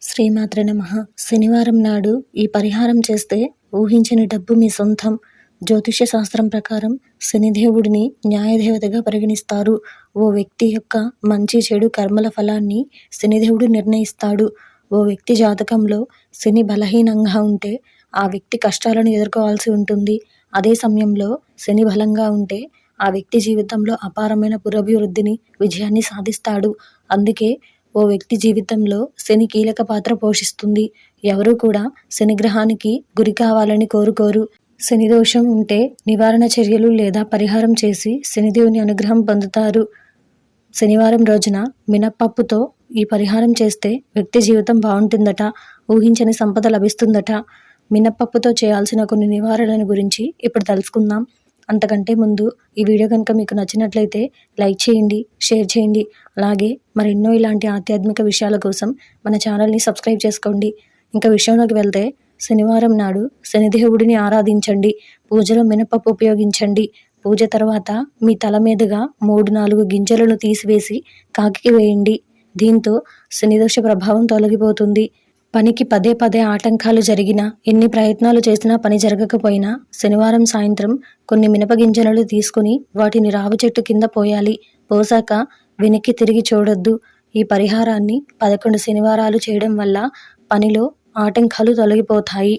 శ్రీమాత్రే నమః. శనివారం నాడు ఈ పరిహారం చేస్తే ఊహించని డబ్బు మీ సొంతం. జ్యోతిష్య శాస్త్రం ప్రకారం శనిదేవుడిని న్యాయదేవతగా పరిగణిస్తారు. ఓ వ్యక్తి యొక్క మంచి చెడు కర్మల ఫలాన్ని శనిదేవుడు నిర్ణయిస్తాడు. ఓ వ్యక్తి జాతకంలో శని బలహీనంగా ఉంటే ఆ వ్యక్తి కష్టాలను ఎదుర్కోవాల్సి ఉంటుంది. అదే సమయంలో శని బలంగా ఉంటే ఆ వ్యక్తి జీవితంలో అపారమైన పురోభివృద్ధిని, విజయాన్ని సాధిస్తాడు. అందుకే ఓ వ్యక్తి జీవితంలో శని కీలక పాత్ర పోషిస్తుంది. ఎవరూ కూడా శనిగ్రహానికి గురి కావాలని కోరుకోరు. శని దోషం ఉంటే నివారణ చర్యలు లేదా పరిహారం చేసి శనిదేవుని అనుగ్రహం పొందుతారు. శనివారం రోజున మినప్పప్పుతో ఈ పరిహారం చేస్తే వ్యక్తి జీవితం బాగుంటుందట, ఊహించని సంపద లభిస్తుందట. మినప్పప్పుతో చేయాల్సిన కొన్ని నివారణల గురించి ఇప్పుడు తెలుసుకుందాం. అంతకంటే ముందు ఈ వీడియో కనుక మీకు నచ్చినట్లయితే లైక్ చేయండి, షేర్ చేయండి. అలాగే మరెన్నో ఇలాంటి ఆధ్యాత్మిక విషయాల కోసం మన ఛానల్ని సబ్స్క్రైబ్ చేసుకోండి. ఇంకా విషయంలోకి వెళ్తే, శనివారం నాడు శనిదేవుడిని ఆరాధించండి. పూజలో మినపప్పు ఉపయోగించండి. పూజ తర్వాత మీ తల మీదుగా 3-4 గింజలను తీసివేసి కాకికి వేయండి. దీంతో శనిదోష ప్రభావం తొలగిపోతుంది. పనికి పదే పదే ఆటంకాలు జరిగినా, ఎన్ని ప్రయత్నాలు చేసినా పని జరగకపోయినా శనివారం సాయంత్రం కొన్ని మినపగింజలను తీసుకుని వాటిని రావి చెట్టు కింద పోయాలి. పోసాక వెనక్కి తిరిగి చూడొద్దు. ఈ పరిహారాన్ని 11 శనివారాలు చేయడం వల్ల పనిలో ఆటంకాలు తొలగిపోతాయి.